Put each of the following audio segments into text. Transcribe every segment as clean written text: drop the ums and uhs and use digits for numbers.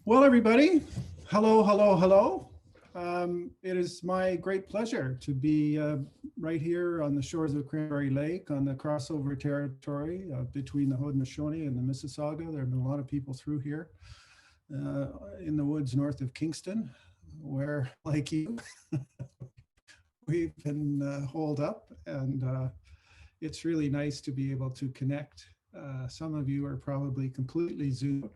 Well, everybody, hello, hello, hello. It is my great pleasure to be right here on the shores of Cranberry Lake on the crossover territory between the Haudenosaunee and the Mississauga. There have been a lot of people through here in the woods north of Kingston, where, like you, we've been holed up, and it's really nice to be able to connect. Some of you are probably completely Zoom.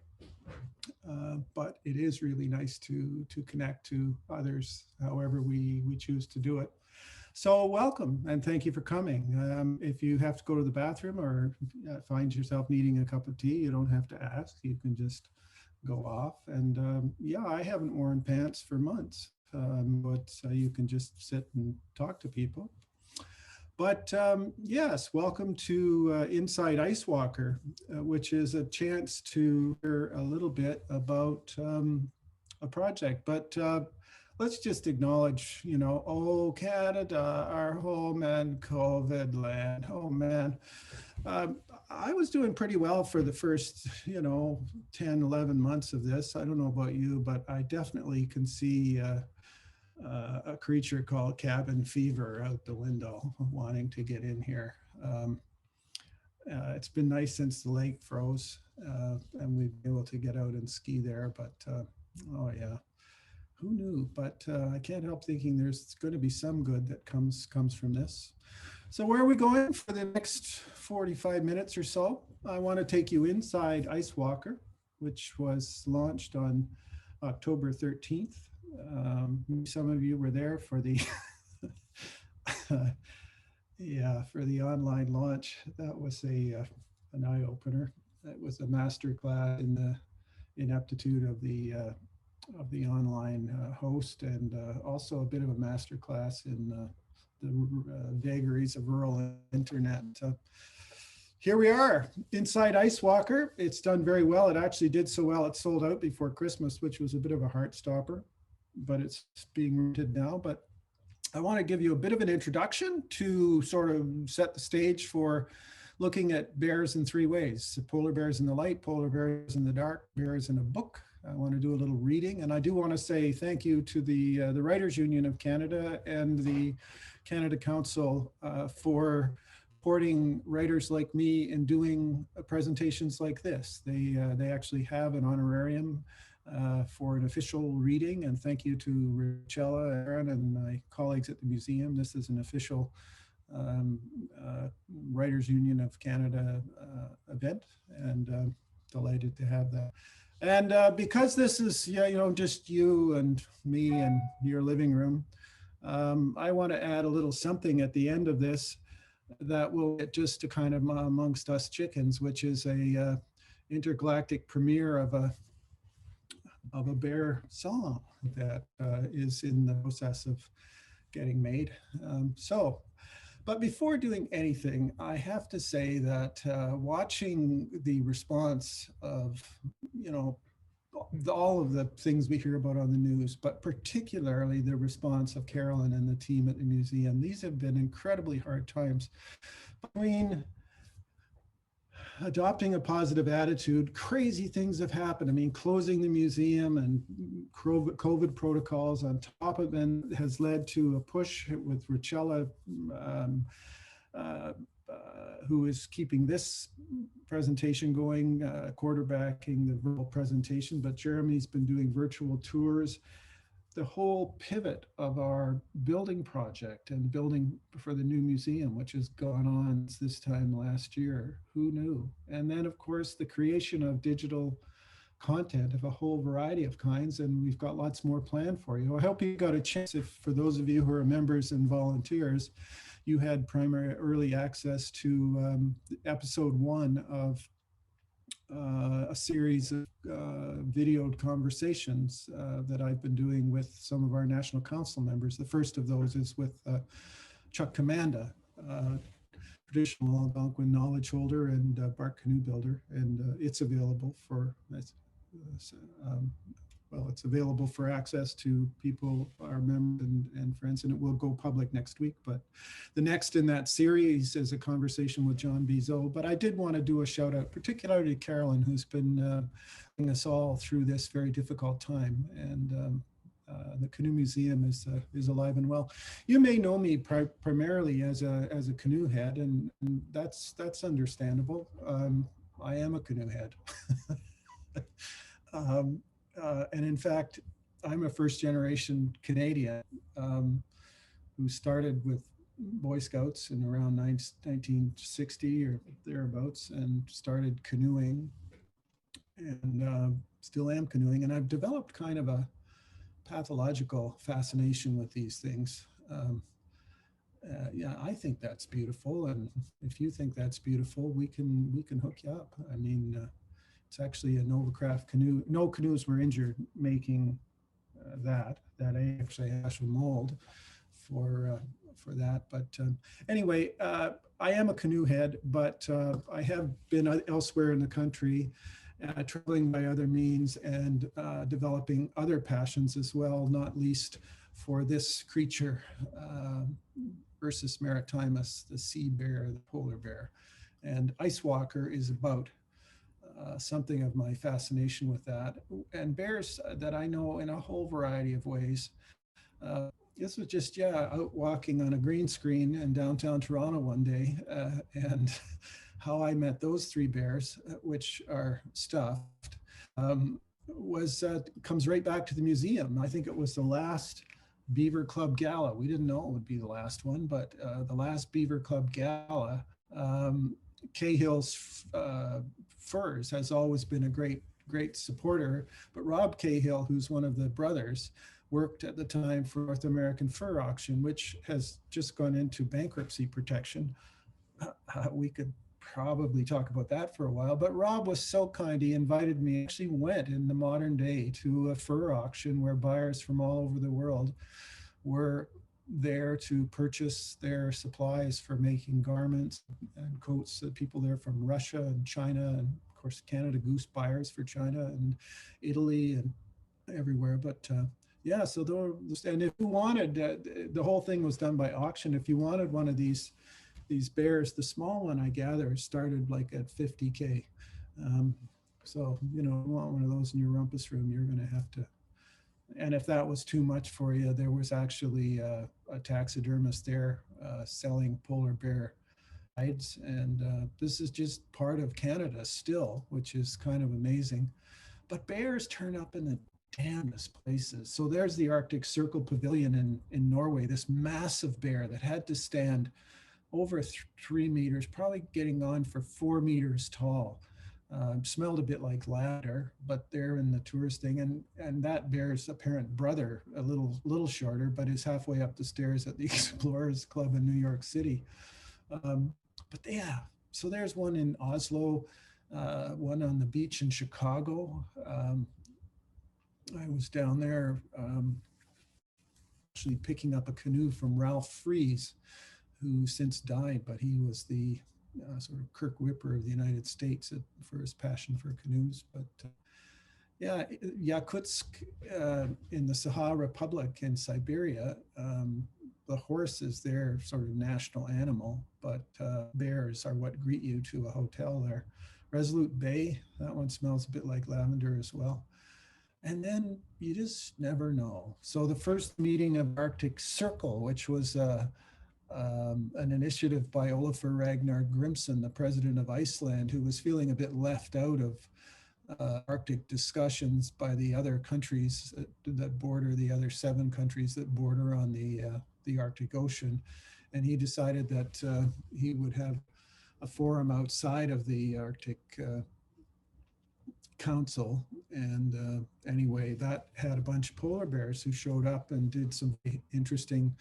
But it is really nice to connect to others, however we choose to do it. So welcome and thank you for coming. If you have to go to the bathroom or find yourself needing a cup of tea, you don't have to ask. You can just go off. And yeah, I haven't worn pants for months, but you can just sit and talk to people. But yes, welcome to Inside Ice Walker, which is a chance to hear a little bit about a project. But let's just acknowledge, oh, Canada, our home and COVID land. Oh, man. I was doing pretty well for the first, 10, 11 months of this. I don't know about you, but I definitely can see a creature called cabin fever out the window wanting to get in here. It's been nice since the lake froze and we've been able to get out and ski there, but oh yeah, who knew? But I can't help thinking there's going to be some good that comes from this. So where are we going for the next 45 minutes or so? I want to take you inside Ice Walker, which was launched on October 13th. Some of you were there for the for the online launch. That was an eye opener. It was a master class in the ineptitude of the online host, and also a bit of a master class in the vagaries of rural internet. Here we are inside Ice Walker. It's done very well. It actually did so well it sold out before Christmas, which was a bit of a heart stopper, but it's being rented now. But I want to give you a bit of an introduction to sort of set the stage for looking at bears in three ways: polar bears in the light, polar bears in the dark, bears in a book. I want to do a little reading, and I do want to say thank you to the Writers Union of Canada and the Canada Council for supporting writers like me in doing presentations like this. They actually have an honorarium for an official reading, and thank you to Shelley, Aaron, and my colleagues at the museum. This is an official Writers Union of Canada event, and delighted to have that. And because this is just you and me and your living room, I want to add a little something at the end of this that will get just to kind of amongst us chickens, which is a intergalactic premiere of a bear song that is in the process of getting made. But before doing anything, I have to say that watching the response of, all of the things we hear about on the news, but particularly the response of Carolyn and the team at the museum, these have been incredibly hard times. I mean, adopting a positive attitude, crazy things have happened. I mean, closing the museum and COVID protocols on top of it has led to a push with Richella, who is keeping this presentation going, quarterbacking the virtual presentation, but Jeremy's been doing virtual tours. The whole pivot of our building project and building for the new museum, which has gone on this time last year, who knew? And then, of course, the creation of digital content of a whole variety of kinds, and we've got lots more planned for you. I hope you got a chance, if for those of you who are members and volunteers, you had primary early access to episode 1 of a series of videoed conversations that I've been doing with some of our National Council members. The first of those is with Chuck Commanda, traditional Algonquin knowledge holder and bark canoe builder, and it's available for well, it's available for access to people, our members and friends, and it will go public next week. But the next in that series is a conversation with John Bizot. But I did want to do a shout out, particularly to Carolyn, who's been leading us all through this very difficult time. And the Canoe Museum is alive and well. You may know me primarily as a canoe head, and that's understandable. I am a canoe head. And in fact, I'm a first generation Canadian who started with Boy Scouts in around 1960 or thereabouts, and started canoeing, and still am canoeing. And I've developed kind of a pathological fascination with these things. Yeah, I think that's beautiful, and if you think that's beautiful, we can hook you up. I mean, it's actually a Novacraft canoe. No canoes were injured making that. I actually have a mold for that. But anyway, I am a canoe head, but I have been elsewhere in the country, traveling by other means, and developing other passions as well, not least for this creature, Ursus maritimus, the sea bear, the polar bear. And Ice Walker is about something of my fascination with that. And bears that I know in a whole variety of ways. This was just, out walking on a green screen in downtown Toronto one day, and how I met those three bears, which are stuffed, comes right back to the museum. I think it was the last Beaver Club Gala. We didn't know it would be the last one, but the last Beaver Club Gala, Cahill's Furs has always been a great supporter, but Rob Cahill, who's one of the brothers, worked at the time for North American Fur Auction, which has just gone into bankruptcy protection. We could probably talk about that for a while, but Rob was so kind, he invited me. Actually went in the modern day to a fur auction where buyers from all over the world were there to purchase their supplies for making garments and coats. People there from Russia and China, and of course Canada Goose buyers for China and Italy and everywhere. But yeah, so and if you wanted, the whole thing was done by auction. If you wanted one of these bears, the small one I gather started like at 50K. So, you know, you want one of those in your rumpus room, you're going to have to. And if that was too much for you, there was actually a taxidermist there selling polar bear hides. And this is just part of Canada still, which is kind of amazing. But bears turn up in the damnedest places. So there's the Arctic Circle Pavilion in Norway, this massive bear that had to stand over 3 meters, probably getting on for 4 meters tall. Smelled a bit like ladder, but they're in the tourist thing. And that bear's apparent brother, a little shorter, but is halfway up the stairs at the Explorers Club in New York City. But yeah, so there's one in Oslo, one on the beach in Chicago. I was down there actually picking up a canoe from Ralph Fries, who since died, but he was the sort of Kirk Whipper of the United States for his passion for canoes. But yeah, Yakutsk in the Sakha Republic in Siberia, the horse is their sort of national animal, but bears are what greet you to a hotel there. Resolute Bay, that one smells a bit like lavender as well. And then you just never know. So the first meeting of Arctic Circle, which was an initiative by Olafur Ragnar Grimsson, the president of Iceland, who was feeling a bit left out of Arctic discussions by the other countries that border, the other 7 countries that border on the Arctic Ocean. And he decided that he would have a forum outside of the Arctic Council. And anyway, that had a bunch of polar bears who showed up and did some interesting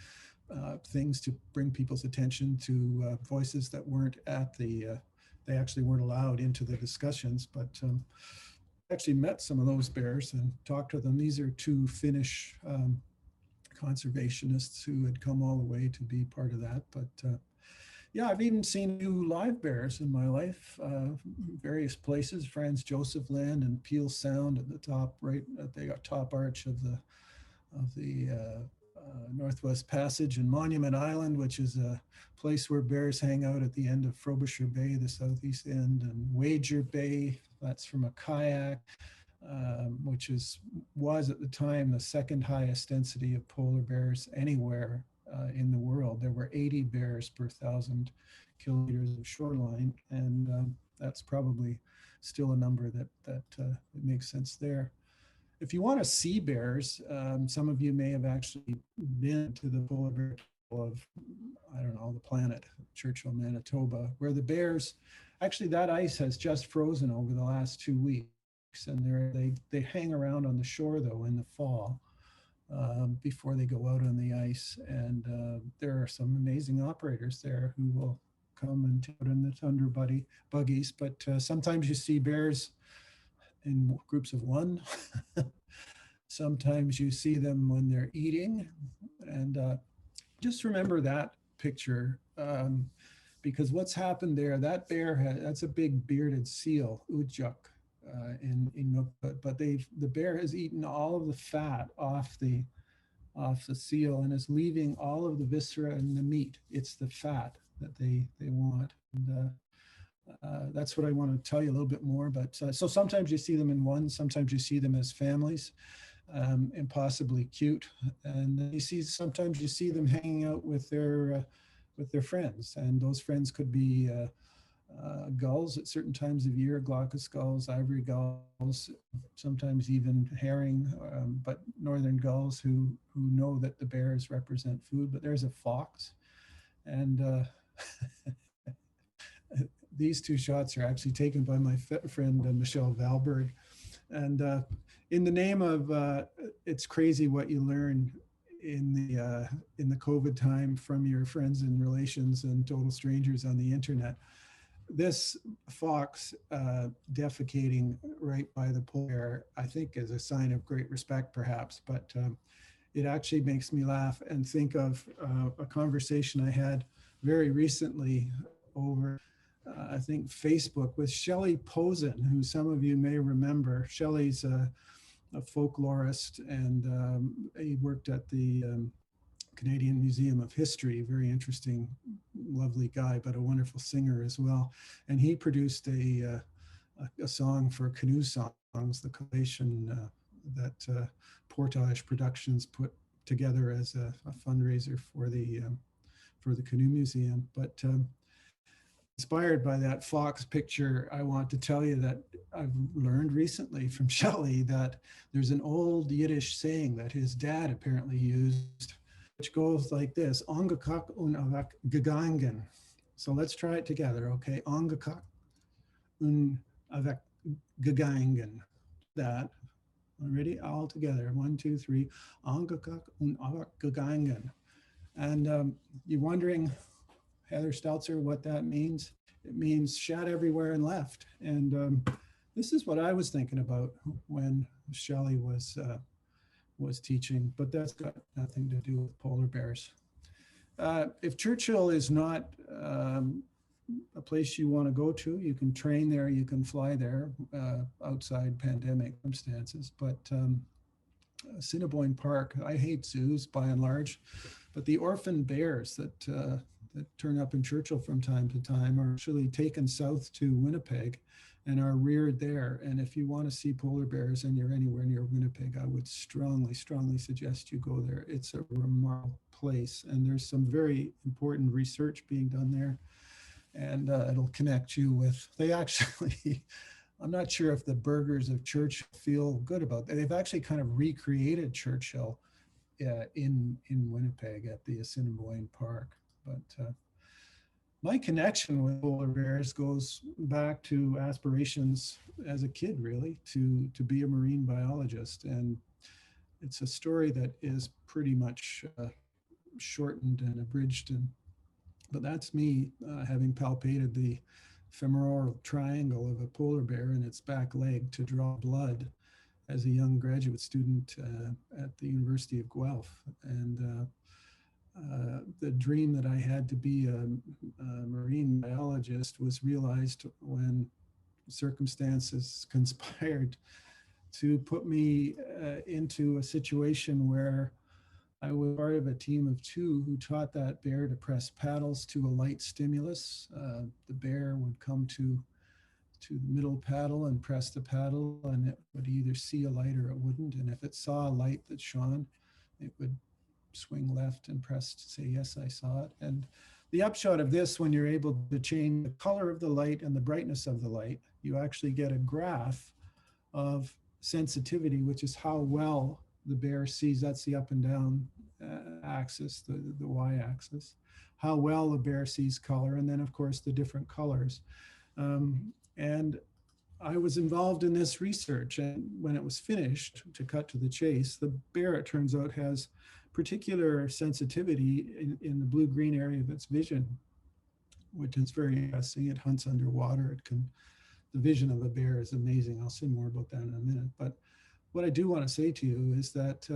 things to bring people's attention to voices that weren't at they actually weren't allowed into the discussions, but actually met some of those bears and talked to them. These are 2 Finnish conservationists who had come all the way to be part of that. But Yeah, I've even seen new live bears in my life, various places, Franz Joseph Land and Peel Sound at the top, right at the top arch of the Northwest Passage, and Monument Island, which is a place where bears hang out at the end of Frobisher Bay, the southeast end, and Wager Bay, that's from a kayak, which was at the time the second highest density of polar bears anywhere in the world. There were 80 bears per 1,000 kilometers of shoreline, and that's probably still a number that makes sense there. If you want to see bears, some of you may have actually been to the polar bear of, I don't know, the planet, Churchill, Manitoba, where the bears, actually that ice has just frozen over the last 2 weeks, and they hang around on the shore though in the fall before they go out on the ice. And there are some amazing operators there who will come and take out in the Thunder buggies, but sometimes you see bears in groups of one. Sometimes you see them when they're eating. And just remember that picture, because what's happened there, that bear, that's a big bearded seal, Ujuk, in Inuit, but the bear has eaten all of the fat off the seal and is leaving all of the viscera and the meat. It's the fat that they want. And, that's what I want to tell you a little bit more. But so sometimes you see them in one, sometimes you see them as families, and possibly cute. And sometimes you see them hanging out with their friends, and those friends could be gulls at certain times of year, glaucous gulls, ivory gulls, sometimes even herring, but northern gulls who know that the bears represent food. But there's a fox, and these two shots are actually taken by my friend Michelle Valberg. And in the name of it's crazy what you learn in the COVID time from your friends and relations and total strangers on the internet. This fox defecating right by the polar bear, I think, is a sign of great respect, perhaps, but it actually makes me laugh and think of a conversation I had very recently over I think Facebook with Shelley Posen, who some of you may remember. Shelley's a folklorist, and he worked at the Canadian Museum of History, very interesting, lovely guy, but a wonderful singer as well. And he produced a song for Canoe Songs, the collation that Portage Productions put together as a fundraiser for the Canoe Museum. But inspired by that fox picture, I want to tell you that I've learned recently from Shelley that there's an old Yiddish saying that his dad apparently used, which goes like this: Ongekak un avak gegangen. So let's try it together, okay? Ongekak un avak gegangen. That. Ready? All together. 1, 2, 3. Ongekak un avak gegangen. And you're wondering, Heather Stelzer, what that means? It means shat everywhere and left. And this is what I was thinking about when Shelley was teaching, but that's got nothing to do with polar bears. If Churchill is not a place you want to go to, you can train there, you can fly there outside pandemic circumstances. But Assiniboine Park, I hate zoos by and large, but the orphan bears that turn up in Churchill from time to time are actually taken south to Winnipeg and are reared there. And if you want to see polar bears and you're anywhere near Winnipeg, I would strongly, strongly suggest you go there. It's a remarkable place, and there's some very important research being done there. And it'll connect you with, they actually, I'm not sure if the burgers of Churchill feel good about that. They've actually kind of recreated Churchill in Winnipeg at the Assiniboine Park. But my connection with polar bears goes back to aspirations as a kid, really, to be a marine biologist. And it's a story that is pretty much shortened and abridged. But that's me having palpated the femoral triangle of a polar bear in its back leg to draw blood as a young graduate student at the University of Guelph. And the dream that I had to be a marine biologist was realized when circumstances conspired to put me into a situation where I was part of a team of two who taught that bear to press paddles to a light stimulus. The bear would come to the middle paddle and press the paddle, and it would either see a light or it wouldn't. And if it saw a light that shone, it would swing left and press to say, yes, I saw it. And the upshot of this, when you're able to change the color of the light and the brightness of the light, you actually get a graph of sensitivity, which is how well the bear sees. That's the up and down axis, the y-axis, how well the bear sees color, and then of course the different colors. And I was involved in this research, and when it was finished, to cut to the chase, the bear, it turns out, has particular sensitivity in the blue-green area of its vision, which is very interesting. It hunts underwater. The vision of a bear is amazing. I'll say more about that in a minute. But what I do want to say to you is that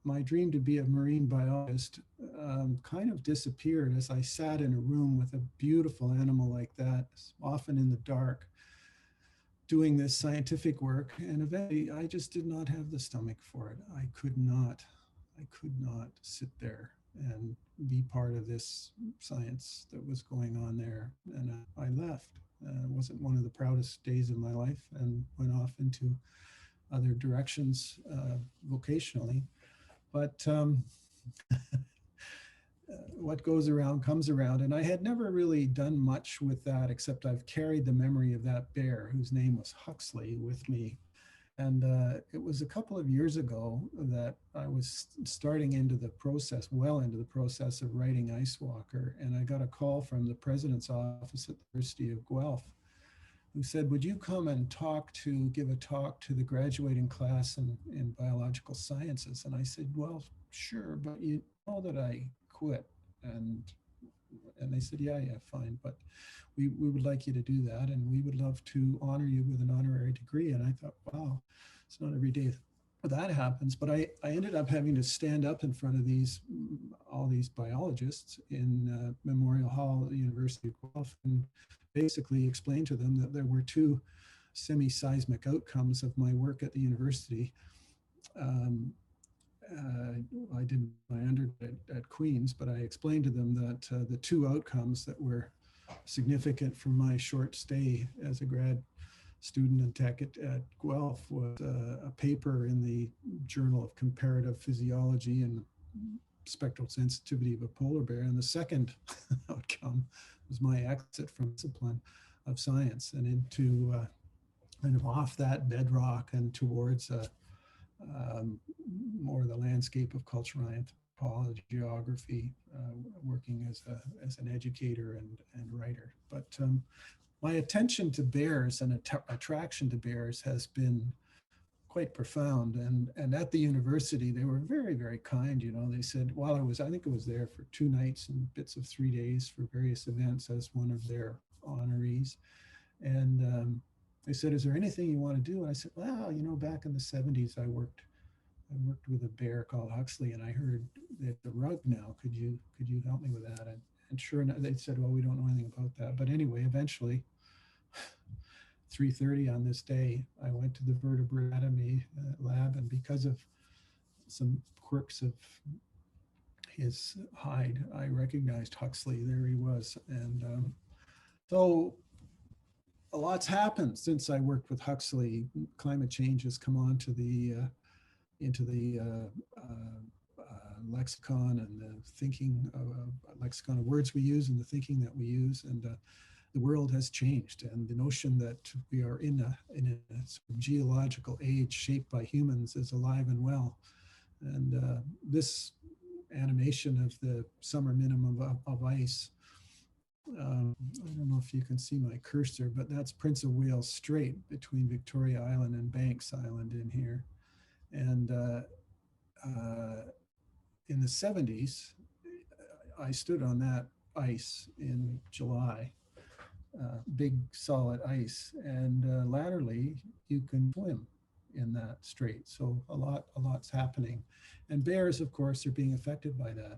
my dream to be a marine biologist kind of disappeared as I sat in a room with a beautiful animal like that, often in the dark, doing this scientific work. And eventually I just did not have the stomach for it. I could not sit there and be part of this science that was going on there. And I left. It wasn't one of the proudest days of my life, and went off into other directions vocationally. But what goes around comes around. And I had never really done much with that, except I've carried the memory of that bear, whose name was Huxley, with me. And it was a couple of years ago that I was starting into the process, well into the process of writing Ice Walker. And I got a call from the president's office at the University of Guelph, who said, would you come and give a talk to the graduating class in biological sciences? And I said, well, sure, but you know that I quit. And they said, yeah, fine, but we would like you to do that, and we would love to honor you with an honorary degree. And I thought, wow, it's not every day that happens. But I ended up having to stand up in front of all these biologists in Memorial Hall at the University of Guelph, and basically explain to them that there were two semi-seismic outcomes of my work at the university. I did my undergrad at Queen's, but I explained to them that the two outcomes that were significant for my short stay as a grad student in tech at Guelph was a paper in the Journal of Comparative Physiology and Spectral Sensitivity of a Polar Bear. And the second outcome was my exit from discipline of science and into kind of off that bedrock and towards more the landscape of cultural anthropology, geography, working as an educator and writer. But my attention to bears and attraction to bears has been quite profound. And at the university, they were very, very kind. You know, they said, while I think it was there for 2 nights and bits of 3 days for various events as one of their honorees. And they said, is there anything you want to do? And I said, well, you know, back in the 70s, I worked with a bear called Huxley, and I heard that the rug now, could you help me with that? And sure enough, they said, well, we don't know anything about that. But anyway, eventually, 3:30 on this day, I went to the vertebrate anatomy lab, and because of some quirks of his hide, I recognized Huxley. There he was. And so a lot's happened since I worked with Huxley. Climate change has come on to into the lexicon and the thinking lexicon of words we use and the thinking that we use, and the world has changed, and the notion that we are in a sort of geological age shaped by humans is alive and well. And this animation of the summer minimum of ice, I don't know if you can see my cursor, but that's Prince of Wales Strait between Victoria Island and Banks Island in here. And in the 70s, I stood on that ice in July, big solid ice, and latterly you can swim in that strait. So a lot's happening, and bears, of course, are being affected by that.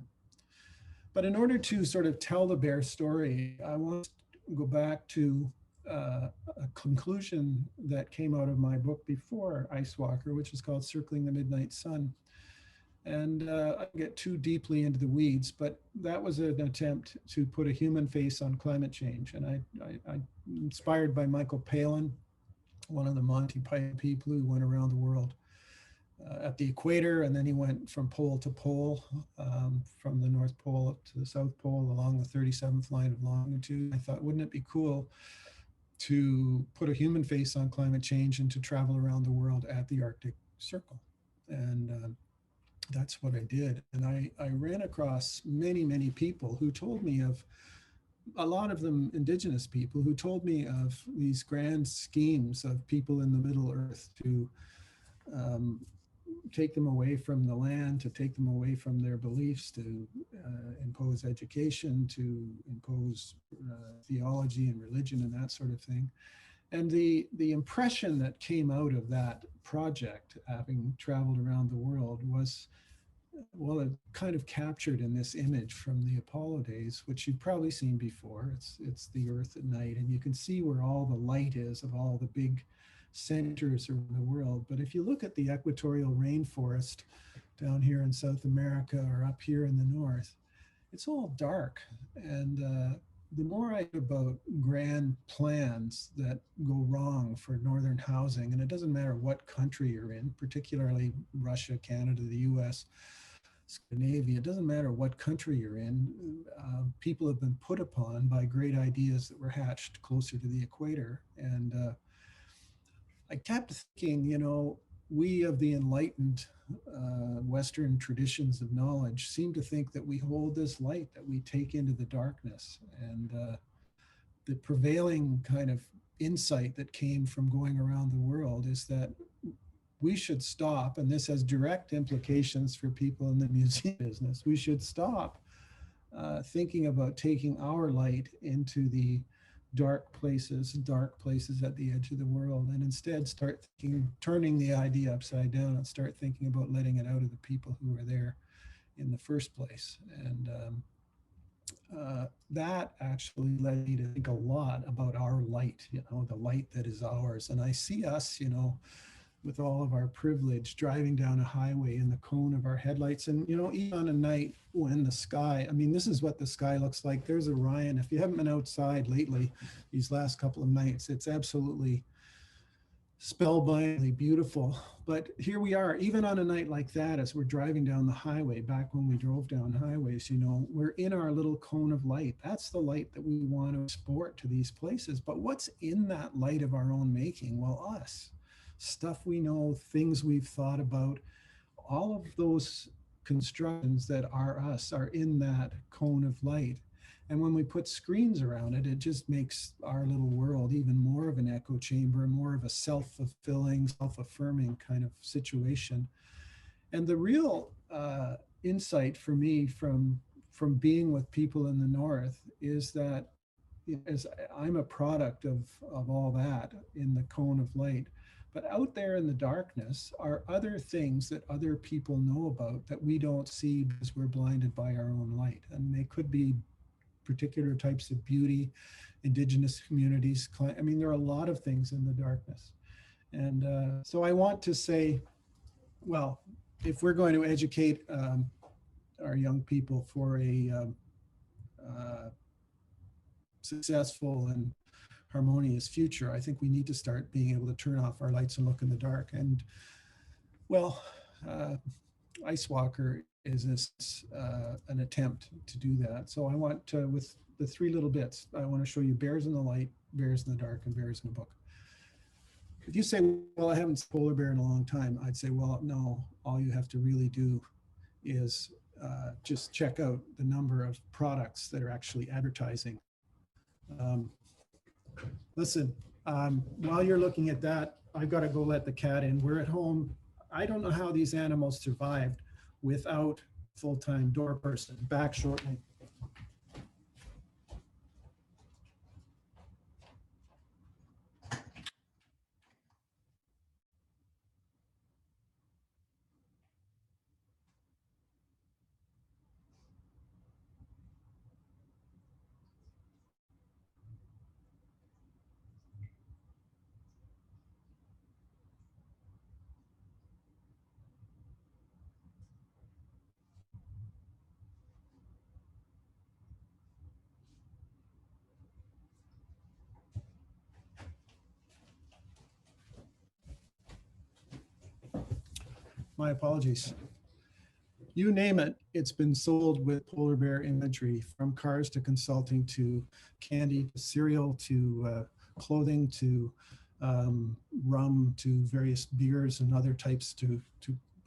But in order to sort of tell the bear story, I want to go back to a conclusion that came out of my book before Ice Walker, which is called Circling the Midnight Sun. And I get too deeply into the weeds, but that was an attempt to put a human face on climate change. And I inspired by Michael Palin, one of the Monty Python people who went around the world at the equator, and then he went from pole to pole, from the North Pole up to the South Pole along the 37th line of longitude. I thought, wouldn't it be cool to put a human face on climate change and to travel around the world at the Arctic Circle? And that's what I did. And I ran across many, many people who told me of, a lot of them indigenous people, who told me of these grand schemes of people in the Middle Earth to take them away from the land, to take them away from their beliefs, to impose education, to impose theology and religion and that sort of thing. And the impression that came out of that project, having traveled around the world, was, well, it kind of captured in this image from the Apollo days, which you've probably seen before. It's the Earth at night, and you can see where all the light is of all the big centers around the world. But if you look at the equatorial rainforest down here in South America or up here in the north, it's all dark. And the more I hear about grand plans that go wrong for northern housing, and it doesn't matter what country you're in, particularly Russia, Canada, the US, Scandinavia, it doesn't matter what country you're in, people have been put upon by great ideas that were hatched closer to the equator. And I kept thinking, you know, we of the enlightened Western traditions of knowledge seem to think that we hold this light that we take into the darkness. And the prevailing kind of insight that came from going around the world is that we should stop, and this has direct implications for people in the museum business. We should stop thinking about taking our light into the dark places at the edge of the world, and instead start thinking, turning the idea upside down and start thinking about letting it out of the people who were there in the first place. And that actually led me to think a lot about our light, you know, the light that is ours. And I see us, you know, with all of our privilege, driving down a highway in the cone of our headlights. And, you know, even on a night when the sky, I mean, this is what the sky looks like. There's Orion. If you haven't been outside lately, these last couple of nights, it's absolutely spellbindingly beautiful. But here we are, even on a night like that, as we're driving down the highway, back when we drove down highways, you know, we're in our little cone of light. That's the light that we want to export to these places. But what's in that light of our own making? Well, us. Stuff we know, things we've thought about, all of those constructions that are us are in that cone of light. And when we put screens around it, it just makes our little world even more of an echo chamber, more of a self-fulfilling, self-affirming kind of situation. And the real insight for me from being with people in the North is that, as I'm a product of all that in the cone of light, but out there in the darkness are other things that other people know about that we don't see because we're blinded by our own light. And they could be particular types of beauty, indigenous communities. I mean, there are a lot of things in the darkness. And so I want to say, well, if we're going to educate our young people for a successful and harmonious future, I think we need to start being able to turn off our lights and look in the dark. And well, Ice Walker is this, an attempt to do that. So I want to, with the three little bits, I want to show you bears in the light, bears in the dark, and bears in a book. If you say, well, I haven't seen a polar bear in a long time, I'd say, well, no, all you have to really do is just check out the number of products that are actually advertising. Listen, while you're looking at that, I've got to go let the cat in. We're at home. I don't know how these animals survived without full-time door person. Back shortly. My apologies. You name it, it's been sold with polar bear imagery, from cars to consulting to candy to cereal to clothing to rum to various beers and other types to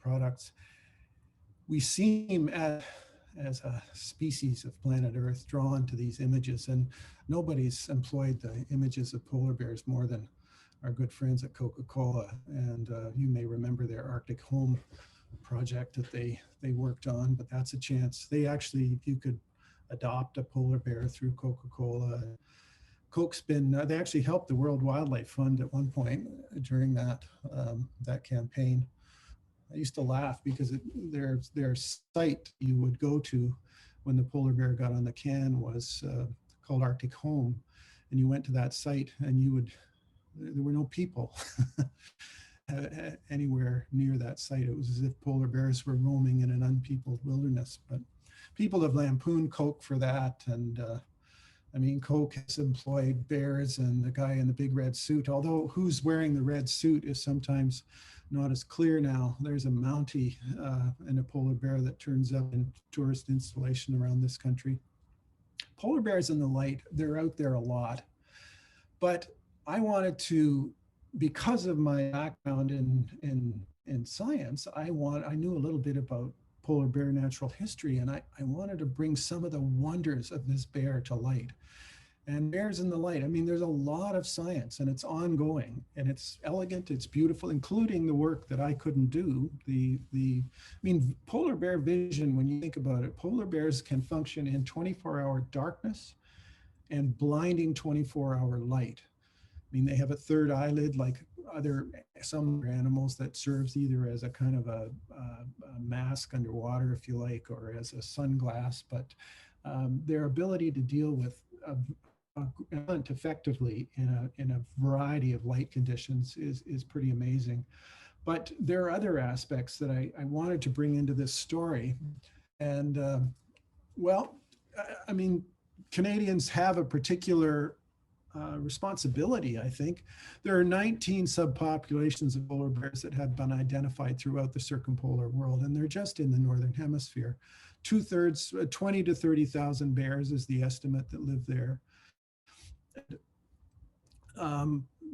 products. We seem as a species of planet Earth drawn to these images, and nobody's employed the images of polar bears more than our good friends at Coca-Cola. And you may remember their Arctic Home project that they worked on, but that's a chance. They actually, you could adopt a polar bear through Coca-Cola. Coke's been, they actually helped the World Wildlife Fund at one point during that campaign. I used to laugh because their site you would go to when the polar bear got on the can was called Arctic Home, and you went to that site and there were no people anywhere near that site. It was as if polar bears were roaming in an unpeopled wilderness. But people have lampooned Coke for that, and I mean, Coke has employed bears and the guy in the big red suit, although who's wearing the red suit is sometimes not as clear now. There's a Mountie and a polar bear that turns up in tourist installation around this country. Polar bears in the light, they're out there a lot. But I wanted to, because of my background in science, I knew a little bit about polar bear natural history, and I wanted to bring some of the wonders of this bear to light. And bears in the light, I mean, there's a lot of science, and it's ongoing, and it's elegant, it's beautiful, including the work that I couldn't do. I mean, polar bear vision, when you think about it, polar bears can function in 24-hour darkness and blinding 24-hour light. I mean, they have a third eyelid like some animals that serves either as a kind of a mask underwater, if you like, or as a sunglass. But their ability to deal with effectively in a variety of light conditions is pretty amazing. But there are other aspects that I wanted to bring into this story. And well, I mean, Canadians have a particular responsibility, I think. There are 19 subpopulations of polar bears that have been identified throughout the circumpolar world, and they're just in the Northern Hemisphere. 2/3, 20 to 30,000 bears is the estimate that live there.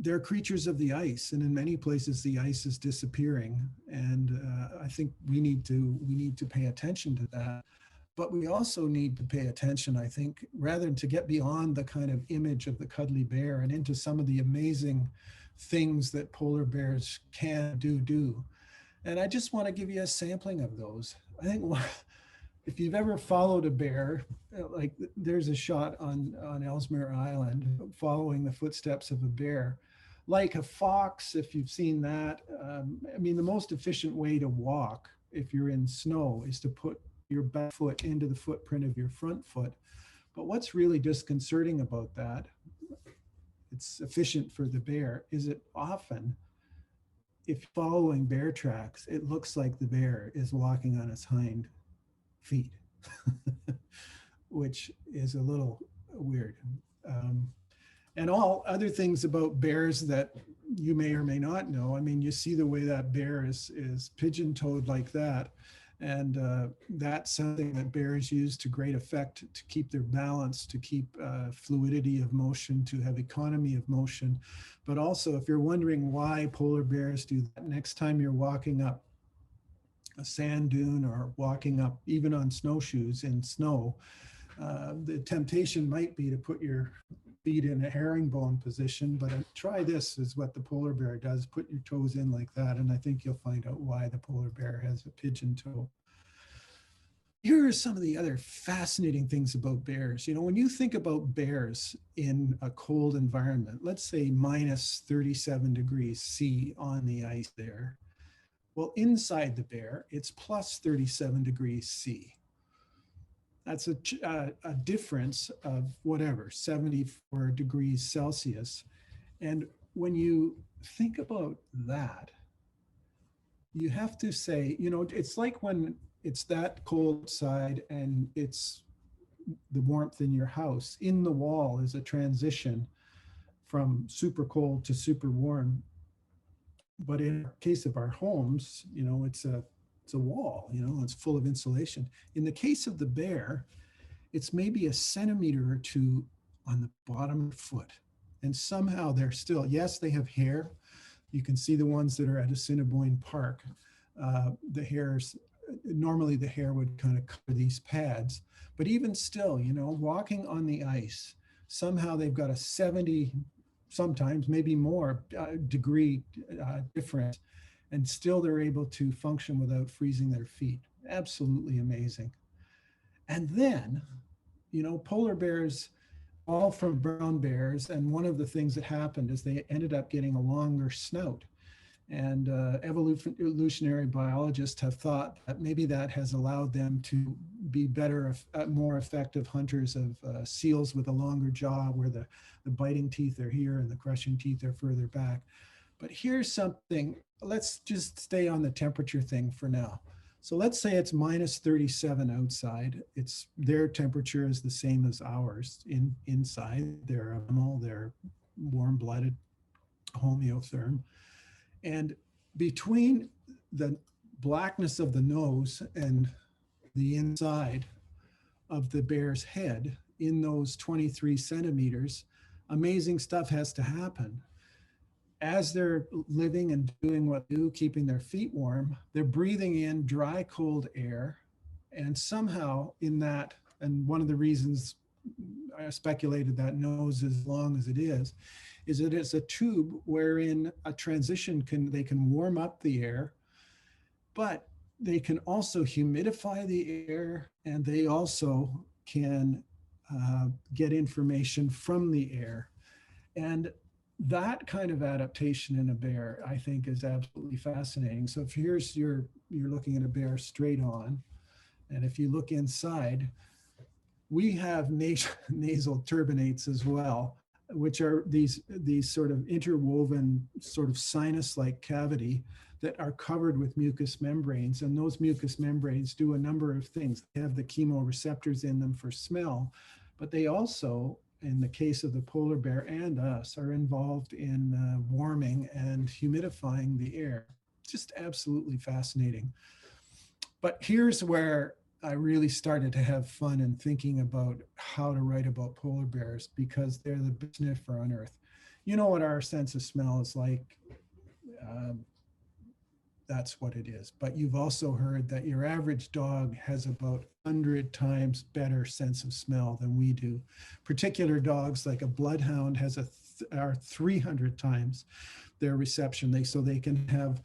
They're creatures of the ice, and in many places the ice is disappearing. And I think we need to pay attention to that. But we also need to pay attention, I think, rather than to get beyond the kind of image of the cuddly bear and into some of the amazing things that polar bears can do. And I just want to give you a sampling of those. I think if you've ever followed a bear, like there's a shot on Ellesmere Island following the footsteps of a bear. Like a fox, if you've seen that, I mean, the most efficient way to walk if you're in snow is to put your back foot into the footprint of your front foot. But what's really disconcerting about that, it's efficient for the bear, is it often, if following bear tracks, it looks like the bear is walking on its hind feet, which is a little weird. And all other things about bears that you may or may not know. I mean, you see the way that bear is pigeon-toed like that. And that's something that bears use to great effect to keep their balance, to keep fluidity of motion, to have economy of motion. But also, if you're wondering why polar bears do that, next time you're walking up a sand dune or walking up even on snowshoes in snow, the temptation might be to put your feet in a herringbone position, but try this is what the polar bear does. Put your toes in like that, and I think you'll find out why the polar bear has a pigeon toe. Here are some of the other fascinating things about bears. You know, when you think about bears in a cold environment, let's say minus 37 degrees C on the ice there, well, inside the bear, it's plus 37 degrees C. That's a difference of whatever, 74 degrees Celsius. And when you think about that, you have to say, you know, it's like when it's that cold outside and it's the warmth in your house. In the wall is a transition from super cold to super warm. But in the case of our homes, you know, it's a it's a wall, you know, it's full of insulation. In the case of the bear, it's maybe a centimeter or two on the bottom of the foot. And somehow they're still, yes, they have hair. You can see the ones that are at Assiniboine Park. The hairs, normally the hair would kind of cover these pads, but even still, you know, walking on the ice, somehow they've got a 70, sometimes maybe more degree difference, and still they're able to function without freezing their feet. Absolutely amazing. And then, you know, polar bears, all from brown bears, and one of the things that happened is they ended up getting a longer snout. And evolutionary biologists have thought that maybe that has allowed them to be better, more effective hunters of seals with a longer jaw, where the biting teeth are here and the crushing teeth are further back. But here's something, let's just stay on the temperature thing for now. So let's say it's minus 37 outside. It's their temperature is the same as ours inside. They're mammal, they're warm-blooded, homeotherm. And between the blackness of the nose and the inside of the bear's head, in those 23 centimeters, amazing stuff has to happen. As they're living and doing what they do, keeping their feet warm, they're breathing in dry, cold air. And somehow in that, and one of the reasons I speculated that nose as long as it is that it's a tube wherein a transition they can warm up the air, but they can also humidify the air, and they also can get information from the air. And that kind of adaptation in a bear, I think, is absolutely fascinating. So if you're looking at a bear straight on, and if you look inside, we have nasal turbinates as well, which are these sort of interwoven sort of sinus-like cavity that are covered with mucous membranes. And those mucous membranes do a number of things. They have the chemoreceptors in them for smell, but they also, in the case of the polar bear and us, are involved in warming and humidifying the air. Just absolutely fascinating. But here's where I really started to have fun in thinking about how to write about polar bears, because they're the best sniffer on Earth. You know what our sense of smell is like. That's what it is. But you've also heard that your average dog has about 100 times better sense of smell than we do. Particular dogs like a bloodhound has are 300 times their reception. So they can have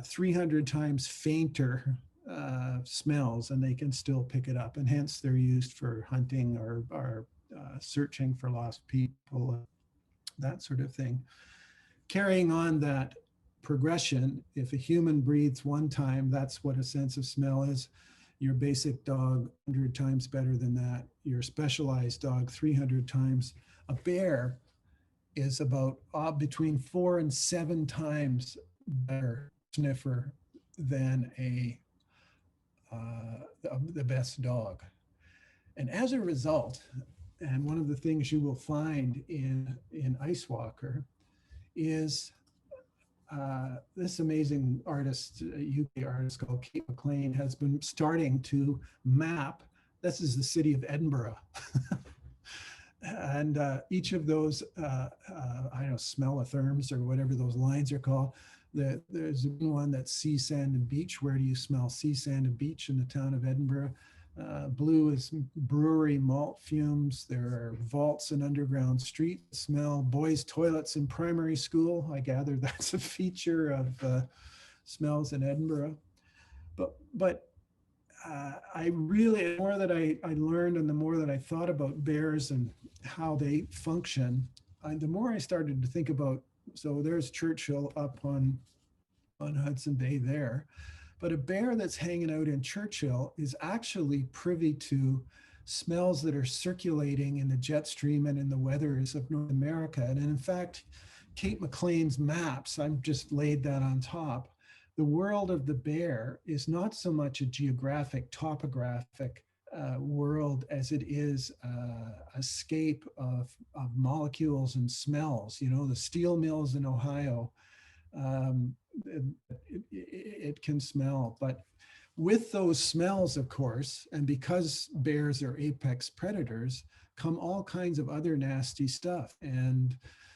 300 times fainter smells, and they can still pick it up. And hence they're used for hunting or searching for lost people, that sort of thing. Carrying on that progression, if a human breathes one time, that's what a sense of smell is. Your basic dog, 100 times better than that. Your specialized dog, 300 times. A bear is about between 4 and 7 times better sniffer than the best dog. And as a result, and one of the things you will find in Ice Walker is this amazing artist, UK artist called Kate McLean, has been starting to map. This is the city of Edinburgh. And each of those, I don't know, smell-o-therms or whatever those lines are called. There's one that's sea, sand, and beach. Where do you smell sea, sand, and beach in the town of Edinburgh? Blue is brewery malt fumes. There are vaults and underground street smell. Boys' toilets in primary school. I gather that's a feature of smells in Edinburgh. But I really, the more that I learned and the more that I thought about bears and how they function, the more I started to think about, so there's Churchill up on Hudson Bay there. But a bear that's hanging out in Churchill is actually privy to smells that are circulating in the jet stream and in the weathers of North America. And in fact, Kate McLean's maps, I've just laid that on top. The world of the bear is not so much a geographic, topographic world as it is a scape of molecules and smells. You know, the steel mills in Ohio, it can smell. But With those smells, of course, and because bears are apex predators, come all kinds of other nasty stuff. And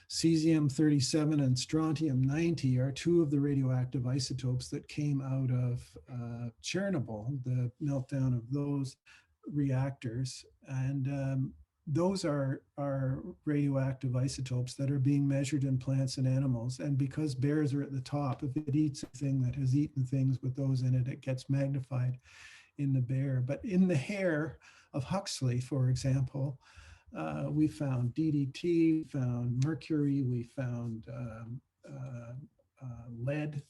cesium-37 and strontium-90 are two of the radioactive isotopes that came out of Chernobyl, the meltdown of those reactors. And those are radioactive isotopes that are being measured in plants and animals. And because bears are at the top, if it eats a thing that has eaten things with those in it, it gets magnified in the bear. But in the hair of Huxley, for example, we found DDT, we found mercury, we found lead,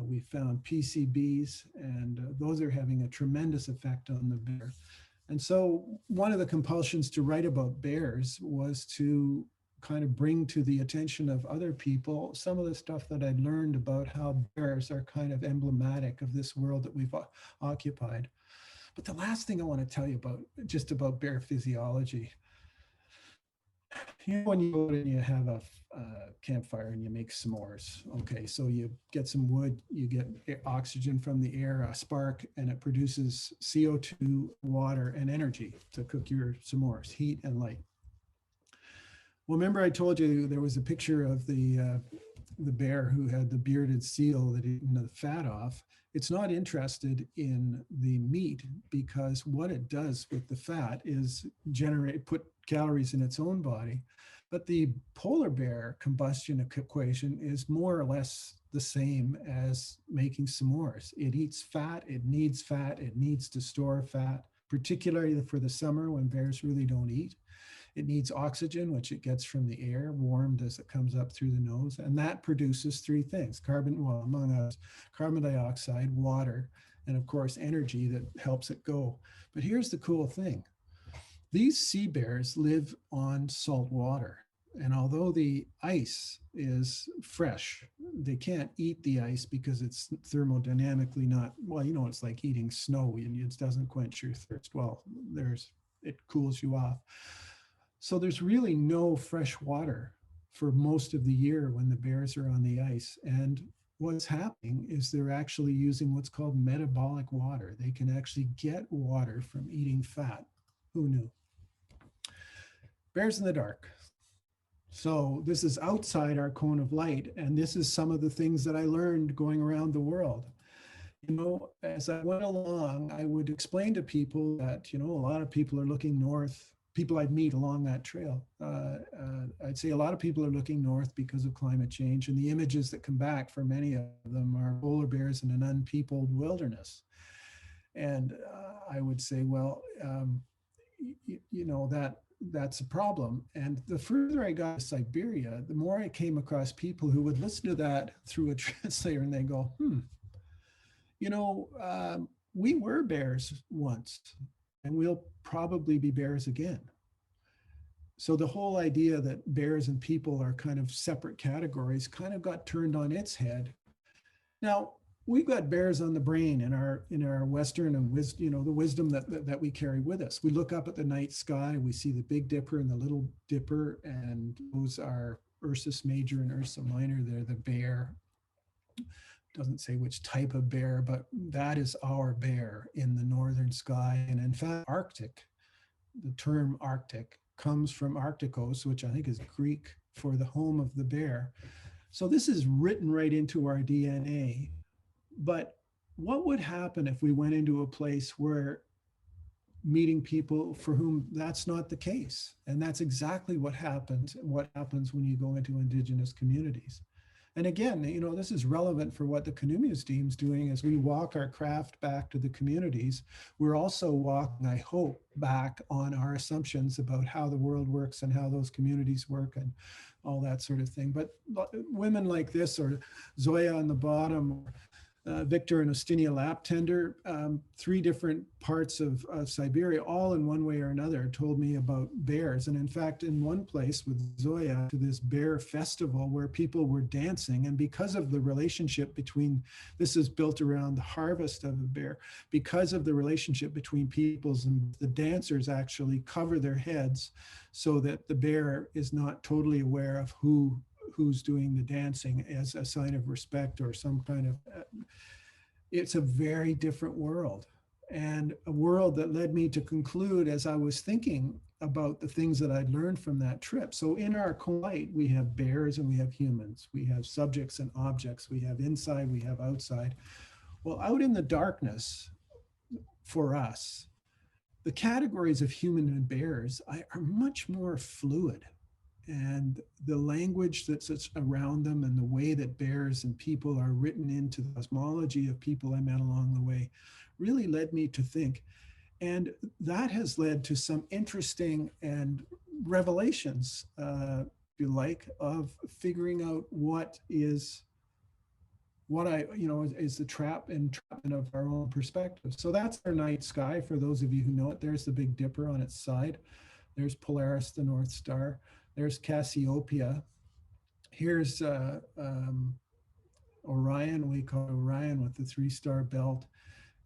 we found PCBs, and those are having a tremendous effect on the bear. And so one of the compulsions to write about bears was to kind of bring to the attention of other people some of the stuff that I'd learned about how bears are kind of emblematic of this world that we've occupied. But the last thing I want to tell you about, just about bear physiology, you know, when you go and you have a campfire and you make s'mores, okay, so you get some wood, you get oxygen from the air, a spark, and it produces CO2, water, and energy to cook your s'mores, heat and light. Well, remember I told you there was a picture of the bear who had the bearded seal that eaten the fat off. It's not interested in the meat because what it does with the fat is put calories in its own body. But the polar bear combustion equation is more or less the same as making s'mores. It eats fat, it needs to store fat, particularly for the summer when bears really don't eat. It needs oxygen, which it gets from the air, warmed as it comes up through the nose. And that produces three things, among others, carbon dioxide, water, and of course, energy that helps it go. But here's the cool thing. These sea bears live on salt water. And although the ice is fresh, they can't eat the ice because it's thermodynamically not, well, you know, it's like eating snow and it doesn't quench your thirst. Well, it cools you off. So there's really no fresh water for most of the year when the bears are on the ice. And what's happening is they're actually using what's called metabolic water. They can actually get water from eating fat. Who knew? Bears in the dark. So this is outside our cone of light. And this is some of the things that I learned going around the world. You know, as I went along, I would explain to people that, you know, a lot of people are looking north. People I'd meet along that trail. I'd say a lot of people are looking north because of climate change, and the images that come back for many of them are polar bears in an unpeopled wilderness. And I would say, well, you know, that's a problem. And the further I got to Siberia, the more I came across people who would listen to that through a translator and they go, you know, we were bears once. And we'll probably be bears again. So the whole idea that bears and people are kind of separate categories kind of got turned on its head. Now, we've got bears on the brain in our Western and the wisdom that we carry with us. We look up at the night sky, we see the Big Dipper and the Little Dipper, and those are Ursus Major and Ursa Minor. They're the bear. Doesn't say which type of bear, but that is our bear in the northern sky. And in fact, Arctic, the term Arctic comes from Arcticos, which I think is Greek for the home of the bear. So this is written right into our DNA. But what would happen if we went into a place where meeting people for whom that's not the case? And that's exactly what happens when you go into Indigenous communities. And again, you know, this is relevant for what the Canoe Museum is doing as we walk our craft back to the communities. We're also walking, I hope, back on our assumptions about how the world works and how those communities work and all that sort of thing. But women like this, or Zoya on the bottom, Victor and Ostinia lap tender, three different parts of Siberia, all in one way or another, told me about bears. And in fact, in one place with Zoya, to this bear festival where people were dancing, and because of the relationship between, this is built around the harvest of a bear, because of the relationship between peoples, and the dancers actually cover their heads so that the bear is not totally aware of who's doing the dancing, as a sign of respect or some kind of it's a very different world, and a world that led me to conclude as I was thinking about the things that I'd learned from that trip. So in our light, we have bears and we have humans, we have subjects and objects, we have inside, we have outside. Well, out in the darkness, for us, the categories of human and bears are much more fluid, and the language that's around them and the way that bears and people are written into the cosmology of people I met along the way really led me to think. And that has led to some interesting and revelations, if you like, of figuring out what I, is the entrapment of our own perspective. So that's our night sky. For those of you who know it, there's the Big Dipper on its side. There's Polaris, the North Star. There's Cassiopeia. Here's Orion, we call Orion with the 3-star belt.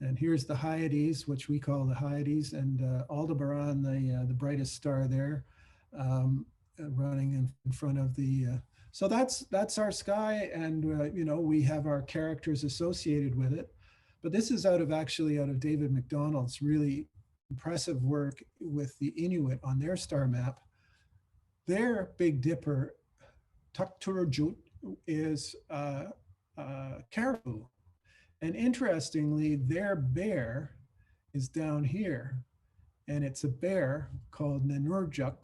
And here's the Hyades, which we call the Hyades, and Aldebaran, the brightest star there, running in front of the. So that's our sky, and we have our characters associated with it. But this is out of David McDonald's really impressive work with the Inuit on their star map. Their Big Dipper, Tukturajut, is caribou. And interestingly, their bear is down here, and it's a bear called Nanurjuk,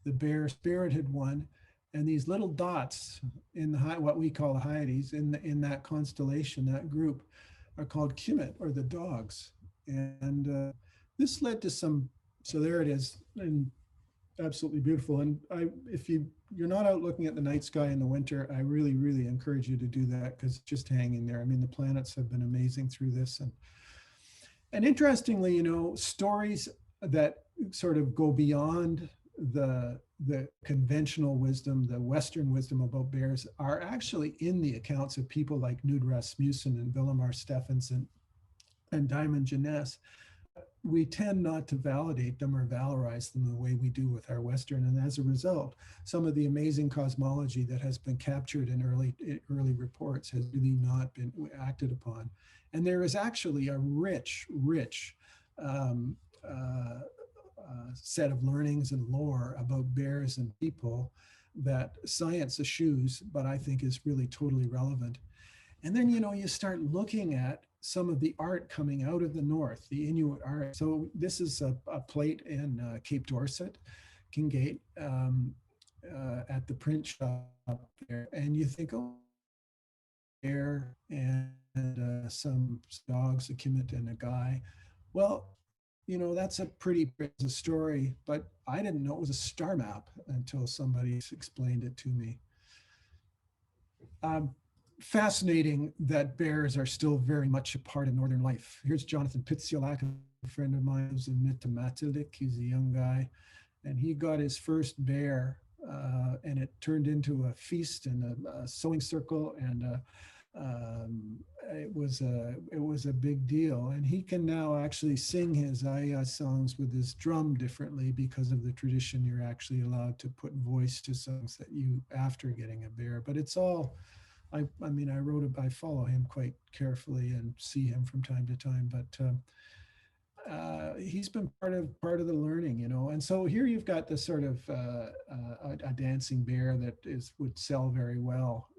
the bear spirited one. And these little dots in what we call the Hyades in that constellation, that group, are called Kimit, or the dogs. And this led to some. So there it is, and absolutely beautiful. And if you're not out looking at the night sky in the winter, I really, really encourage you to do that, because it's just hanging there. I mean, the planets have been amazing through this. And interestingly, stories that sort of go beyond the conventional wisdom, the Western wisdom about bears, are actually in the accounts of people like Knud Rasmussen and Villemar Steffensen and Diamond Jeunesse. We tend not to validate them or valorize them the way we do with our Western. And as a result, some of the amazing cosmology that has been captured in early reports has really not been acted upon. And there is actually a rich set of learnings and lore about bears and people that science eschews, but I think is really totally relevant. And then, you start looking at some of the art coming out of the north, the Inuit art. So this is a plate in Cape Dorset, Kingate, at the print shop there. And you think, oh, bear and some dogs, a Kimit and a guy. Well, that's a pretty story, but I didn't know it was a star map until somebody explained it to me. Fascinating that bears are still very much a part of northern life. Here's Jonathan Pitsiolak, a friend of mine who's in Mitamatilik. He's a young guy, and he got his first bear, and it turned into a feast and a sewing circle, and it was a big deal. And he can now actually sing his Aya songs with his drum differently because of the tradition. You're actually allowed to put voice to songs that you after getting a bear, but it's all. I follow him quite carefully and see him from time to time, but he's been part of the learning, And so here you've got this sort of a dancing bear that would sell very well.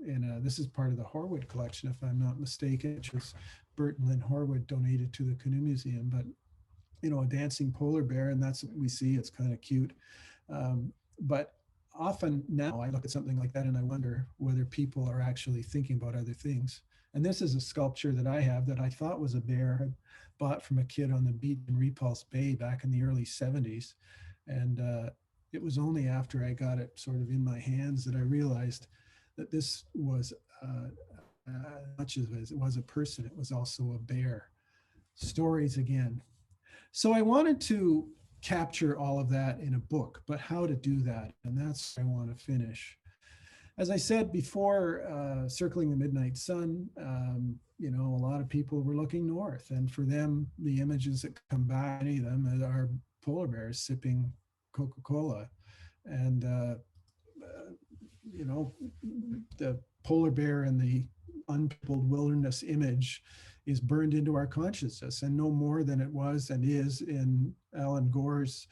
This is part of the Horwood collection, if I'm not mistaken, which was Bert and Lynn Horwood donated to the Canoe Museum. But a dancing polar bear, and that's what we see. It's kind of cute, but often now I look at something like that and I wonder whether people are actually thinking about other things. And this is a sculpture that I have that I thought was a bear. I bought from a kid on the beach in Repulse Bay back in the early 70s. And it was only after I got it sort of in my hands that I realized that this was, much as it was a person, it was also a bear. Stories again. So I wanted to capture all of that in a book, but how to do that, and that's where I want to finish. As I said before, circling the midnight sun, a lot of people were looking north, and for them, the images that come back, many of them are polar bears sipping Coca-Cola, and the polar bear and the unpeopled wilderness image is burned into our consciousness, and no more than it was and is in Alan Gore's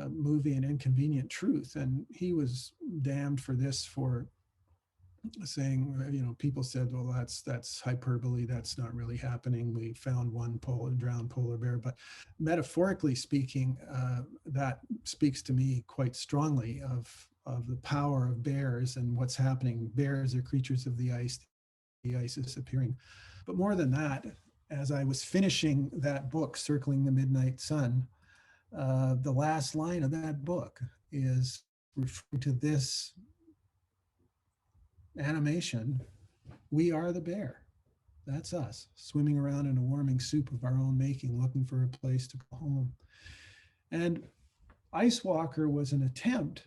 movie An Inconvenient Truth. And he was damned for this, for saying, people said, well, that's hyperbole, that's not really happening, we found one drowned polar bear. But metaphorically speaking, that speaks to me quite strongly of the power of bears and what's happening. Bears are creatures of the ice is disappearing. But more than that, as I was finishing that book, Circling the Midnight Sun, the last line of that book is referring to this animation. We are the bear. That's us, swimming around in a warming soup of our own making, looking for a place to go home. And Ice Walker was an attempt